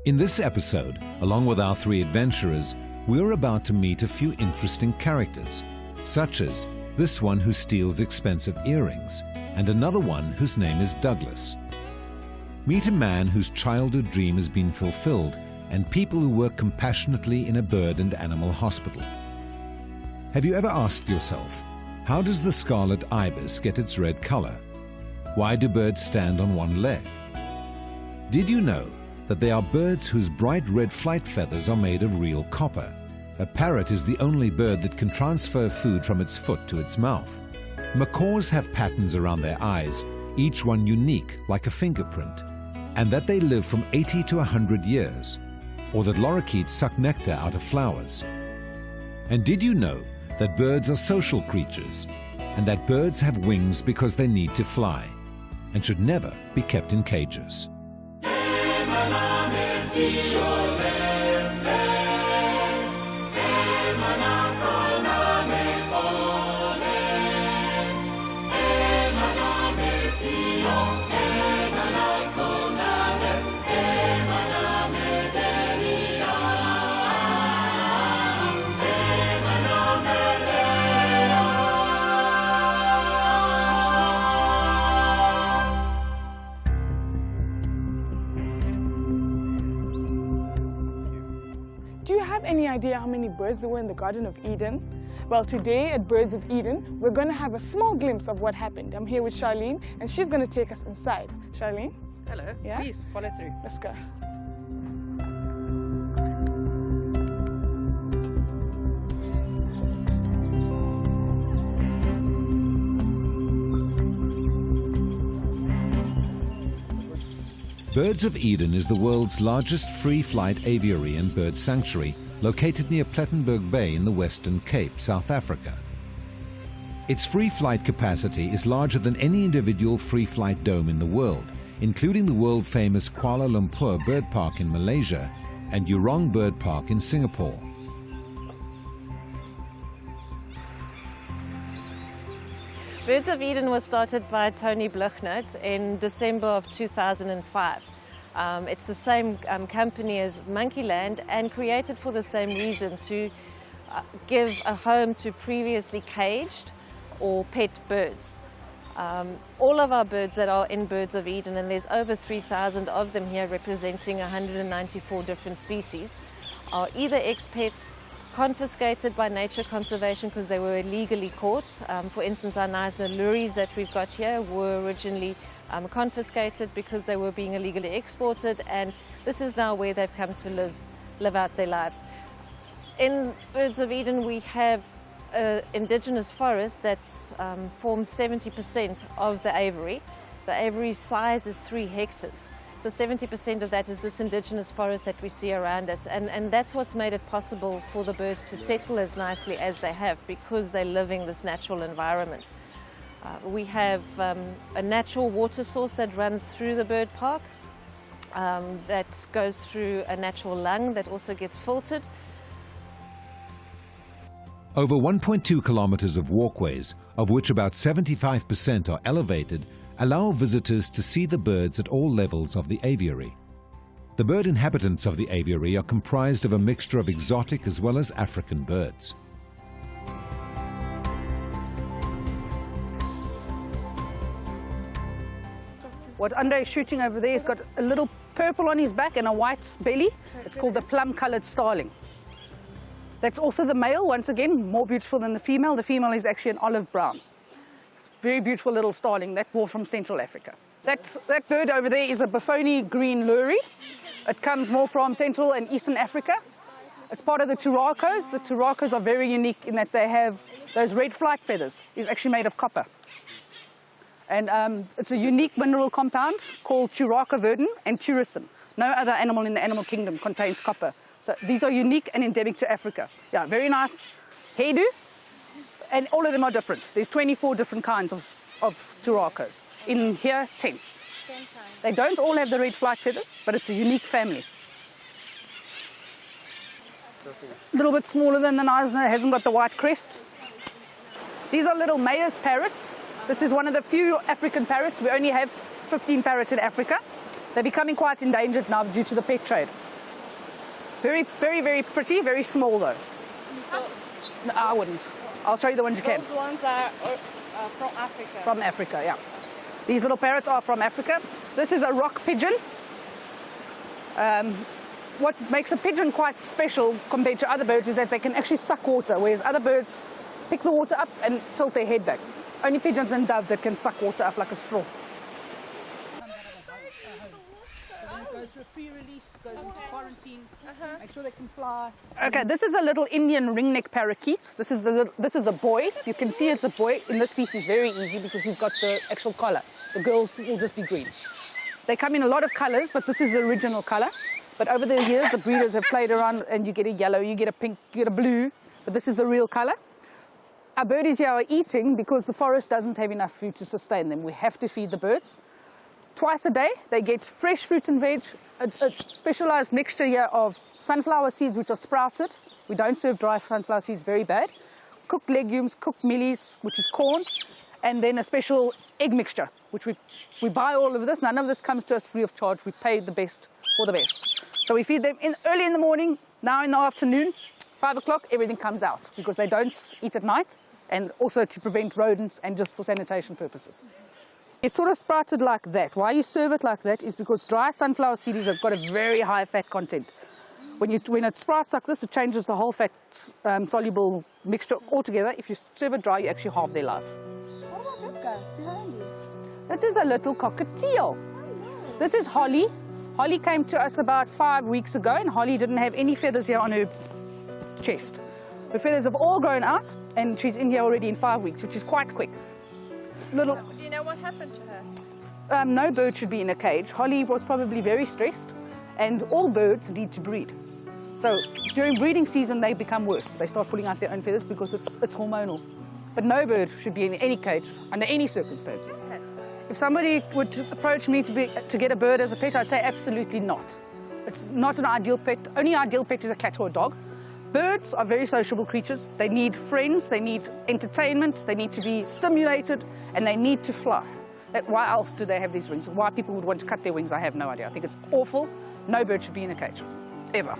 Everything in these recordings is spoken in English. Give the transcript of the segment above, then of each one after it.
In this episode, along with our three adventurers, we're about to meet a few interesting characters, such as this one who steals expensive earrings, and another one whose name is Douglas. Meet a man whose childhood dream has been fulfilled, and people who work compassionately in a bird and animal hospital. Have you ever asked yourself, how does the scarlet ibis get its red color? Why do birds stand on one leg? Did you know that they are birds whose bright red flight feathers are made of real copper? A parrot is the only bird that can transfer food from its foot to its mouth. Macaws have patterns around their eyes, each one unique like a fingerprint, and that they live from 80 to 100 years, or that lorikeets suck nectar out of flowers. And did you know that birds are social creatures, and that birds have wings because they need to fly, and should never be kept in cages? Do you have any idea how many birds there were in the Garden of Eden? Well, today at Birds of Eden, we're going to have a small glimpse of what happened. I'm here with Charlene, and she's going to take us inside. Charlene? Hello. Yeah? Please follow through. Let's go. Birds of Eden is the world's largest free-flight aviary and bird sanctuary located near Plettenberg Bay in the Western Cape, South Africa. Its free-flight capacity is larger than any individual free-flight dome in the world, including the world-famous Kuala Lumpur Bird Park in Malaysia and Jurong Bird Park in Singapore. Birds of Eden was started by Tony Bluchnert in December of 2005. It's the same company as Monkeyland and created for the same reason, to give a home to previously caged or pet birds. All of our birds that are in Birds of Eden, and there's over 3,000 of them here representing 194 different species, are either ex-pets, confiscated by nature conservation because they were illegally caught. For instance, our Knysna lories that we've got here were originally confiscated because they were being illegally exported, and this is now where they've come to live out their lives. In Birds of Eden, we have an indigenous forest that forms 70% of the aviary. The aviary size is 3 hectares. So 70% of that is this indigenous forest that we see around us, and that's what's made it possible for the birds to settle as nicely as they have, because they're living this natural environment. We have a natural water source that runs through the bird park, that goes through a natural lung that also gets filtered. Over 1.2 kilometers of walkways, of which about 75% are elevated, allow visitors to see the birds at all levels of the aviary. The bird inhabitants of the aviary are comprised of a mixture of exotic as well as African birds. What Andre is shooting over there, he's got a little purple on his back and a white belly. It's called the plum-colored starling. That's also the male, once again, more beautiful than the female. The female is actually an olive brown. Very beautiful little starling that brought from Central Africa. That bird over there is a Bafoni green lory. It comes more from Central and Eastern Africa. It's part of the turacos. The turacos are very unique in that they have those red flight feathers. It's actually made of copper. And it's a unique mineral compound called turacoverdin and tyrosine. No other animal in the animal kingdom contains copper. So these are unique and endemic to Africa. Yeah, very nice hairdo. And all of them are different. There's 24 different kinds of turacos. In here, 10. They don't all have the red flight feathers, but it's a unique family. A little bit smaller than the Knysna, hasn't got the white crest. These are little Mayer's parrots. This is one of the few African parrots. We only have 15 parrots in Africa. They're becoming quite endangered now due to the pet trade. Very, very, very pretty, very small though. No, I wouldn't. I'll show you the ones you can. Those ones are from Africa. From Africa, yeah. These little parrots are from Africa. This is a rock pigeon. What makes a pigeon quite special compared to other birds is that they can actually suck water, whereas other birds pick the water up and tilt their head back. Only pigeons and doves that can suck water up like a straw. Goes through a pre-release, goes into quarantine, make sure they can fly. Okay, this is a little Indian ringneck parakeet. This is a boy. You can see it's a boy. In this species, very easy because he's got the actual collar. The girls will just be green. They come in a lot of colors, but this is the original color. But over the years, the breeders have played around and you get a yellow, you get a pink, you get a blue, but this is the real color. Our birdies here are eating because the forest doesn't have enough food to sustain them. We have to feed the birds. Twice a day, they get fresh fruit and veg, a specialized mixture here of sunflower seeds which are sprouted. We don't serve dry sunflower seeds, very bad. Cooked legumes, cooked mealies, which is corn, and then a special egg mixture, which we buy all of this. None of this comes to us free of charge. We pay the best for the best. So we feed them early in the morning, now in the afternoon, 5 o'clock, everything comes out because they don't eat at night, and also to prevent rodents and just for sanitation purposes. It's sort of sprouted like that. Why you serve it like that is because dry sunflower seeds have got a very high fat content. When it sprouts like this, it changes the whole fat soluble mixture altogether. If you serve it dry, you actually halve their life. What about this guy behind you? This is a little cockatiel. This is Holly. Holly came to us about 5 weeks ago, and Holly didn't have any feathers here on her chest. Her feathers have all grown out, and she's in here already in 5 weeks, which is quite quick. Little. Do you know what happened to her? No bird should be in a cage. Holly was probably very stressed, and all birds need to breed. So during breeding season, they become worse. They start pulling out their own feathers because it's hormonal. But no bird should be in any cage under any circumstances. If somebody would approach me to get a bird as a pet, I'd say absolutely not. It's not an ideal pet. Only ideal pet is a cat or a dog. Birds are very sociable creatures. They need friends, they need entertainment, they need to be stimulated, and they need to fly. Why else do they have these wings? Why people would want to cut their wings, I have no idea. I think it's awful. No bird should be in a cage, ever.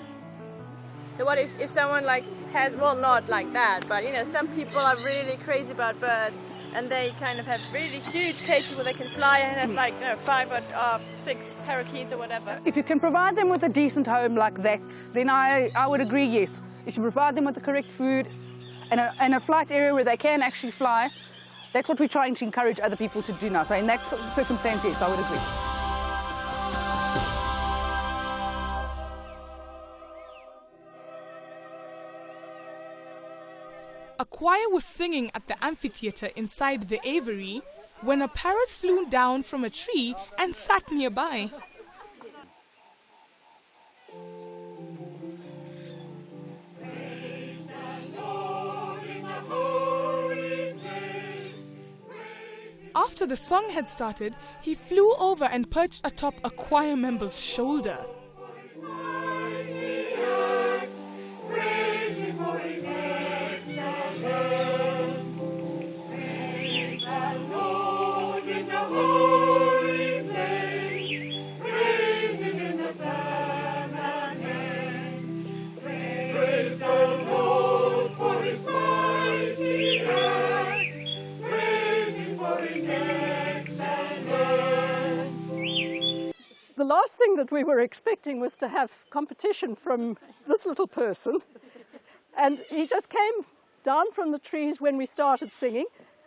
So what if someone like has, well, not like that, but you know, some people are really crazy about birds and they kind of have really huge cages where they can fly and have like 5 or 6 parakeets or whatever. If you can provide them with a decent home like that, then I would agree, yes. If you provide them with the correct food and a flight area where they can actually fly, that's what we're trying to encourage other people to do now. So in that circumstance, yes, I would agree. A choir was singing at the amphitheater inside the aviary when a parrot flew down from a tree and sat nearby. After the song had started, he flew over and perched atop a choir member's shoulder. The last thing that we were expecting was to have competition from this little person, and he just came down from the trees when we started singing,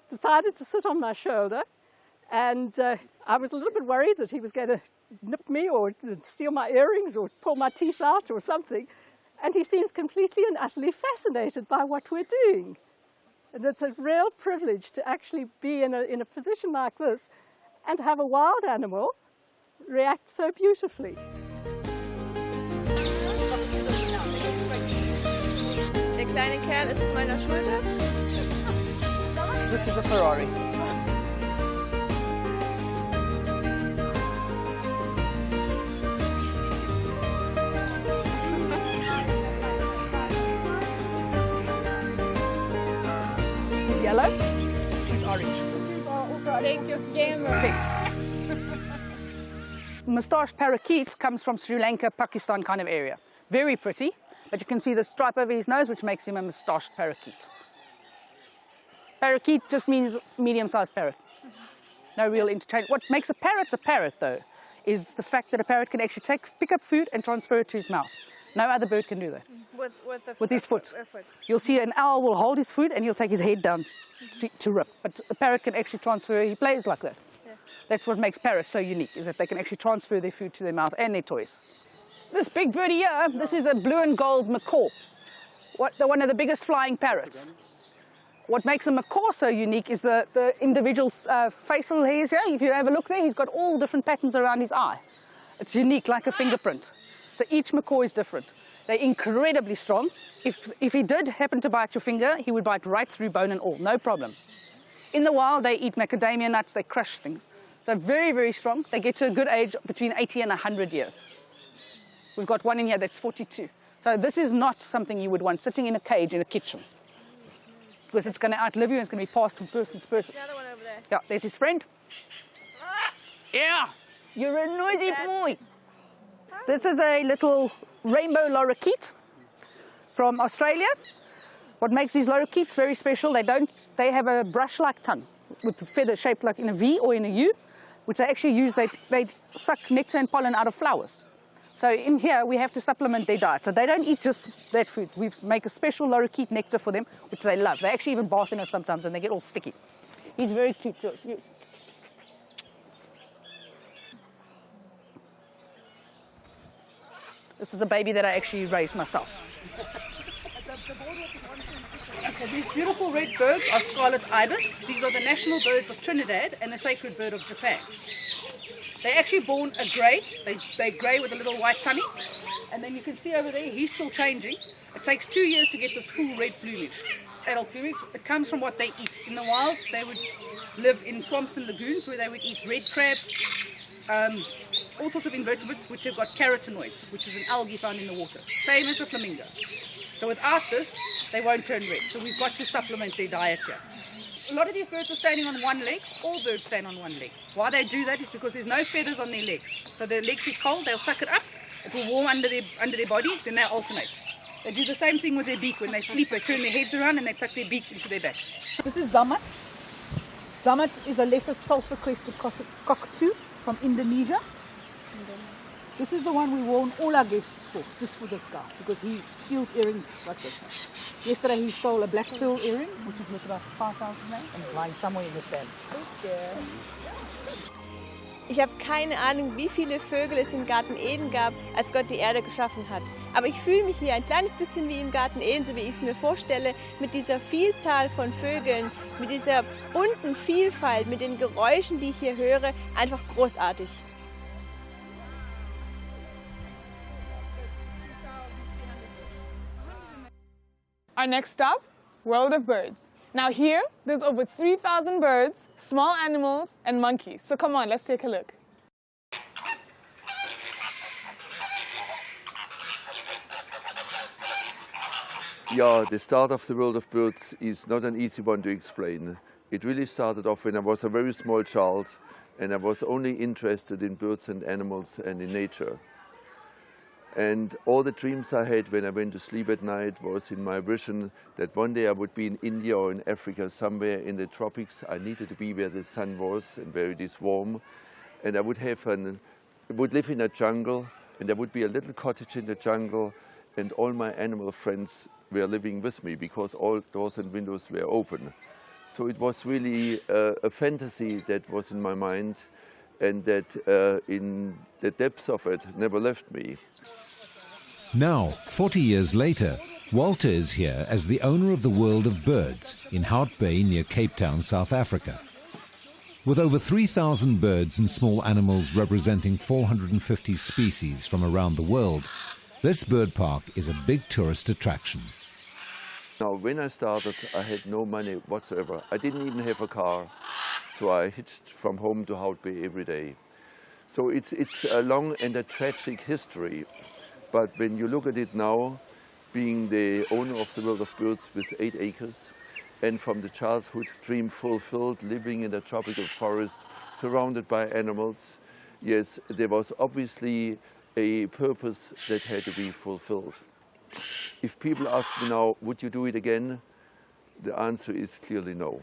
decided to sit on my shoulder, and I was a little bit worried that he was going to nip me or steal my earrings or pull my teeth out or something, and he seems completely and utterly fascinated by what we're doing. And it's a real privilege to actually be in a position like this and have a wild animal react so beautifully. Der kleine Kerl ist auf meiner Schulter. This is a Ferrari. He's yellow, she's orange. Thank you. Thanks. Moustache parakeet comes from Sri Lanka, Pakistan kind of area. Very pretty, but you can see the stripe over his nose, which makes him a moustached parakeet. Parakeet just means medium-sized parrot. No real interchange. What makes a parrot, though, is the fact that a parrot can actually pick up food and transfer it to his mouth. No other bird can do that. With his foot. You'll see an owl will hold his food and he'll take his head down to rip. But a parrot can actually transfer, he plays like that. Yeah. That's what makes parrots so unique, is that they can actually transfer their food to their mouth and their toys. This big birdie here, this is a blue and gold macaw. One of the biggest flying parrots. What makes a macaw so unique is the individual facial hairs here. If you have a look there, he's got all different patterns around his eye. It's unique, like a fingerprint. So each macaw is different. They're incredibly strong. If he did happen to bite your finger, he would bite right through bone and all, no problem. In the wild, they eat macadamia nuts, they crush things. So very, very strong. They get to a good age between 80 and 100 years. We've got one in here that's 42. So this is not something you would want sitting in a cage in a kitchen, because it's going to outlive you and it's going to be passed from person to person. The other one over there. Yeah, there's his friend. Yeah, you're a noisy boy. This is a little rainbow lorikeet from Australia. What makes these lorikeets very special, they have a brush-like tongue with feathers shaped like in a V or in a U, which they actually use, they suck nectar and pollen out of flowers. So in here, we have to supplement their diet. So they don't eat just that food. We make a special lorikeet nectar for them, which they love. They actually even bath in it sometimes, and they get all sticky. He's very cute too. This is a baby that I actually raised myself. These beautiful red birds are scarlet ibis. These are the national birds of Trinidad and the sacred bird of Japan. They're actually born a grey. They're grey with a little white tummy. And then you can see over there, he's still changing. It takes 2 years to get this full red plumage. Adult plumage. It comes from what they eat. In the wild, they would live in swamps and lagoons where they would eat red crabs, all sorts of invertebrates which have got carotenoids, which is an algae found in the water. Same as a flamingo. So without this, they won't turn red. So we've got to supplement their diet here. A lot of these birds are standing on one leg. All birds stand on one leg. Why they do that is because there's no feathers on their legs. So their legs get cold, they'll tuck it up, it will warm under their body, then they'll alternate. They do the same thing with their beak. When they sleep, they turn their heads around and they tuck their beak into their back. This is zamat. Zamat is a lesser sulfur-crested cockatoo from Indonesia. This is the one we warn all our guests for, just for this guy, because he steals earrings like this. Yesterday he stole a black pearl earring, which is worth about 5,000 rand, and lying somewhere in the stand. Ich habe keine Ahnung, wie viele Vögel es im Garten Eden gab, als Gott die Erde geschaffen hat. Aber ich fühle mich hier ein kleines bisschen wie im Garten Eden, so wie ich es mir vorstelle, mit dieser Vielzahl von Vögeln, mit dieser bunten Vielfalt, mit den Geräuschen, die ich hier höre, einfach großartig. Our next stop, World of Birds. Now here, there's over 3,000 birds, small animals, and monkeys. So come on, let's take a look. Yeah, the start of the World of Birds is not an easy one to explain. It really started off when I was a very small child and I was only interested in birds and animals and in nature. And all the dreams I had when I went to sleep at night was in my vision that one day I would be in India or in Africa, somewhere in the tropics. I needed to be where the sun was and where it is warm. And I would live in a jungle, and there would be a little cottage in the jungle, and all my animal friends were living with me because all doors and windows were open. So it was really a fantasy that was in my mind, and that in the depths of it never left me. Now, 40 years later, Walter is here as the owner of the World of Birds in Hout Bay near Cape Town, South Africa. With over 3,000 birds and small animals representing 450 species from around the world, this bird park is a big tourist attraction. Now, when I started, I had no money whatsoever. I didn't even have a car, so I hitched from home to Hout Bay every day. So it's a long and a tragic history. But when you look at it now, being the owner of the World of Birds with 8 acres, and from the childhood dream fulfilled, living in a tropical forest, surrounded by animals, yes, there was obviously a purpose that had to be fulfilled. If people ask me now, would you do it again? The answer is clearly no.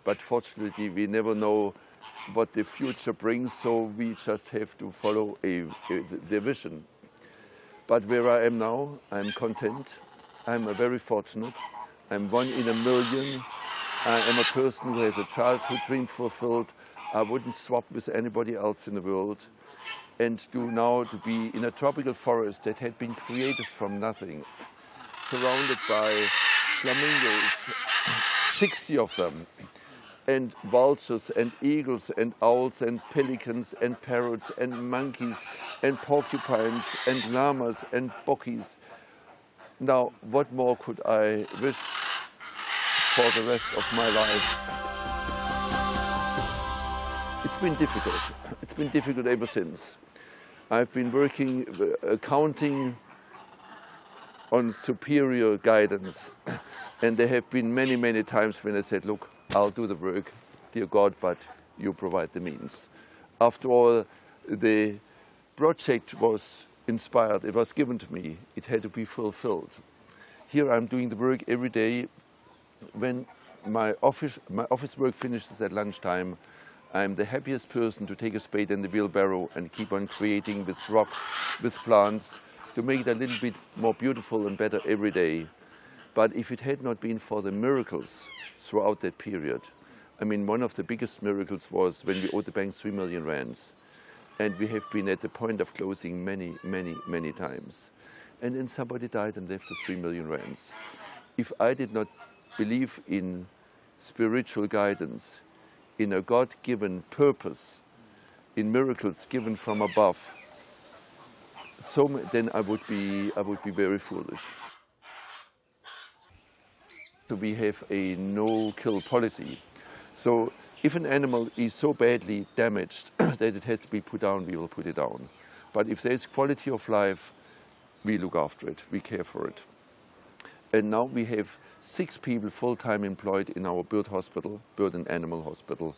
But fortunately, we never know what the future brings, so we just have to follow the vision. But where I am now, I'm content. I'm very fortunate. I'm 1 in a million. I am a person who has a childhood dream fulfilled. I wouldn't swap with anybody else in the world. And to be in a tropical forest that had been created from nothing, surrounded by flamingos, 60 of them, and vultures and eagles and owls and pelicans and parrots and monkeys and porcupines and llamas and bockies. Now, what more could I wish for the rest of my life? It's been difficult. It's been difficult ever since. I've been working, counting on superior guidance, and there have been many, many times when I said, look, I'll do the work, dear God, but you provide the means. After all, the project was inspired, it was given to me, it had to be fulfilled. Here I'm doing the work every day. When my office work finishes at lunchtime, I'm the happiest person to take a spade and the wheelbarrow and keep on creating with rocks, with plants, to make it a little bit more beautiful and better every day. But if it had not been for the miracles throughout that period, I mean, one of the biggest miracles was when we owed the bank 3 million rands. And we have been at the point of closing many, many, many times. And then somebody died and left us 3 million rands. If I did not believe in spiritual guidance, in a God-given purpose, in miracles given from above, then I would be very foolish. So we have a no-kill policy. So if an animal is so badly damaged that it has to be put down, we will put it down. But if there is quality of life, we look after it, we care for it. And now we have 6 people full-time employed in our bird hospital, bird and animal hospital,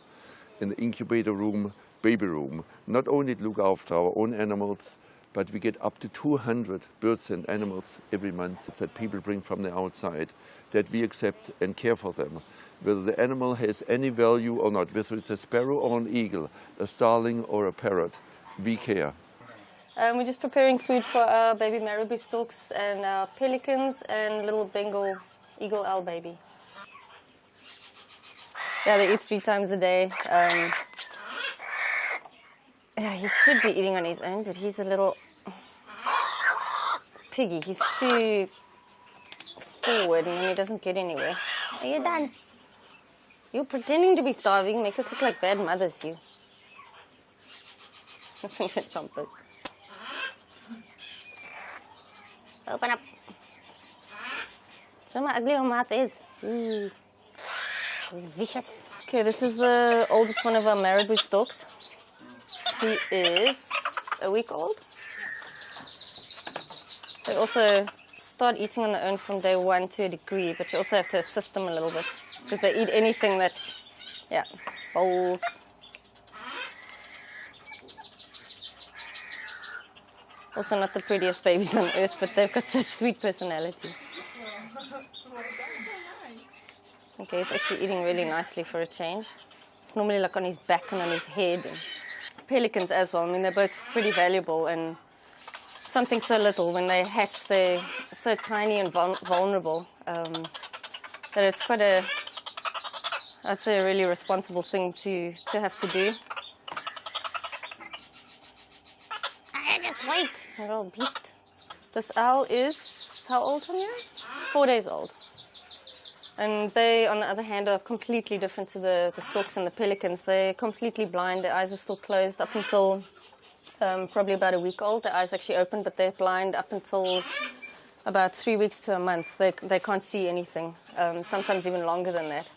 in the incubator room, baby room. Not only to look after our own animals, but we get up to 200 birds and animals every month that people bring from the outside, that we accept and care for them. Whether the animal has any value or not, whether it's a sparrow or an eagle, a starling or a parrot, we care. We're just preparing food for our baby marabou storks and our pelicans and little Bengal eagle owl baby. Yeah, they eat 3 times a day. Yeah, he should be eating on his own, but he's a little piggy. He's too forward and he doesn't get anywhere. Are you done? You're pretending to be starving. Make us look like bad mothers, you. Chompers. Open up. Show how ugly your mouth is. Ooh. He's vicious. Okay, this is the oldest one of our marabou storks. He is a week old. They also start eating on their own from day 1 to a degree, but you also have to assist them a little bit because they eat anything that, bowls. Also not the prettiest babies on earth, but they've got such sweet personality. Okay, he's actually eating really nicely for a change. It's normally like on his back and on his head. And pelicans as well. I mean, they're both pretty valuable, and something so little, when they hatch, they're so tiny and vulnerable that it's quite I'd say a really responsible thing to have to do. Just wait, little beast. This owl is, how old, Tanya? 4 days old. And they, on the other hand, are completely different to the storks and the pelicans. They're completely blind. Their eyes are still closed up until probably about a week old. Their eyes actually open, but they're blind up until about 3 weeks to a month. They can't see anything, sometimes even longer than that.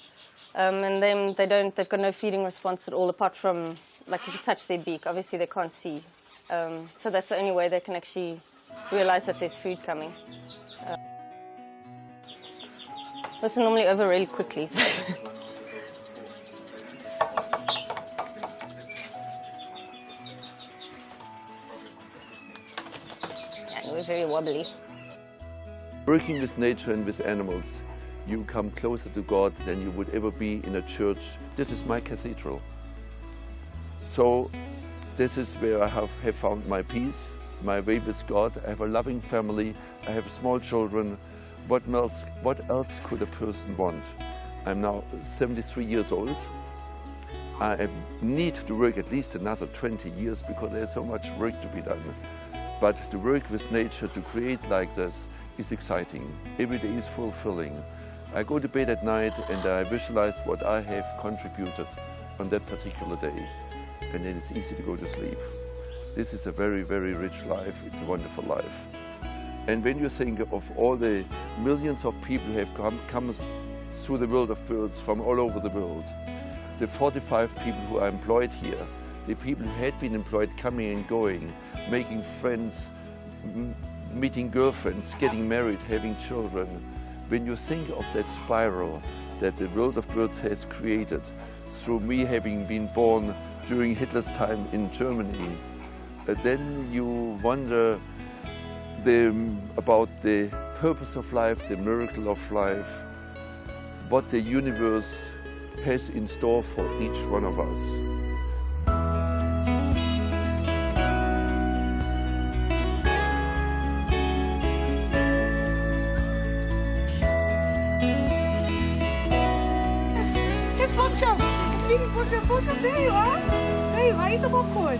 And then they've got no feeding response at all, apart from, like, if you touch their beak, obviously they can't see. So that's the only way they can actually realize that there's food coming. This is normally over really quickly. We're very wobbly. Working with nature and with animals, you come closer to God than you would ever be in a church. This is my cathedral. So this is where I have found my peace, my way with God. I have a loving family, I have small children. What else could a person want? I'm now 73 years old. I need to work at least another 20 years because there's so much work to be done. But to work with nature, to create like this, is exciting. Every day is fulfilling. I go to bed at night and I visualize what I have contributed on that particular day. And then it's easy to go to sleep. This is a very, very rich life. It's a wonderful life. And when you think of all the millions of people who have come through the world of birds from all over the world, the 45 people who are employed here, the people who had been employed coming and going, making friends, meeting girlfriends, getting married, having children. When you think of that spiral that the world of birds has created through me having been born during Hitler's time in Germany, then you wonder about the purpose of life, the miracle of life, what the universe has in store for each one of us. There you are. There you are. Eat the popcorn.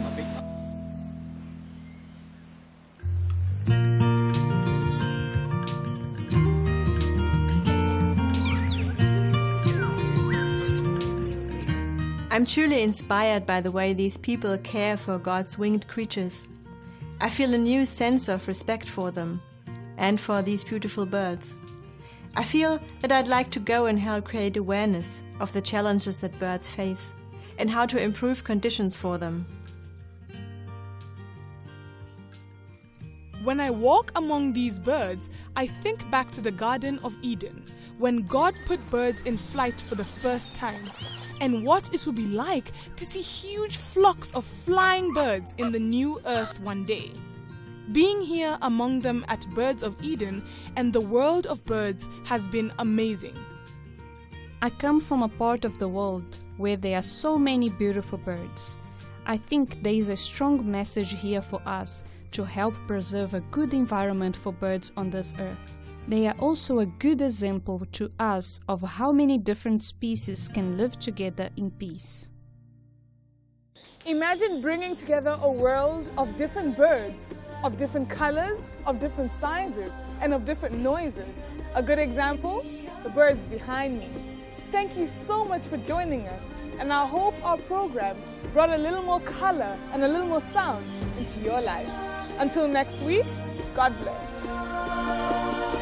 I'm truly inspired by the way these people care for God's winged creatures. I feel a new sense of respect for them and for these beautiful birds. I feel that I'd like to go and help create awareness of the challenges that birds face and how to improve conditions for them. When I walk among these birds, I think back to the Garden of Eden, when God put birds in flight for the first time, and what it would be like to see huge flocks of flying birds in the new earth one day. Being here among them at Birds of Eden and the world of birds has been amazing. I come from a part of the world where there are so many beautiful birds. I think there is a strong message here for us to help preserve a good environment for birds on this earth. They are also a good example to us of how many different species can live together in peace. Imagine bringing together a world of different birds, of different colors, of different sizes, and of different noises. A good example? The birds behind me. Thank you so much for joining us, and I hope our program brought a little more color and a little more sound into your life. Until next week, God bless.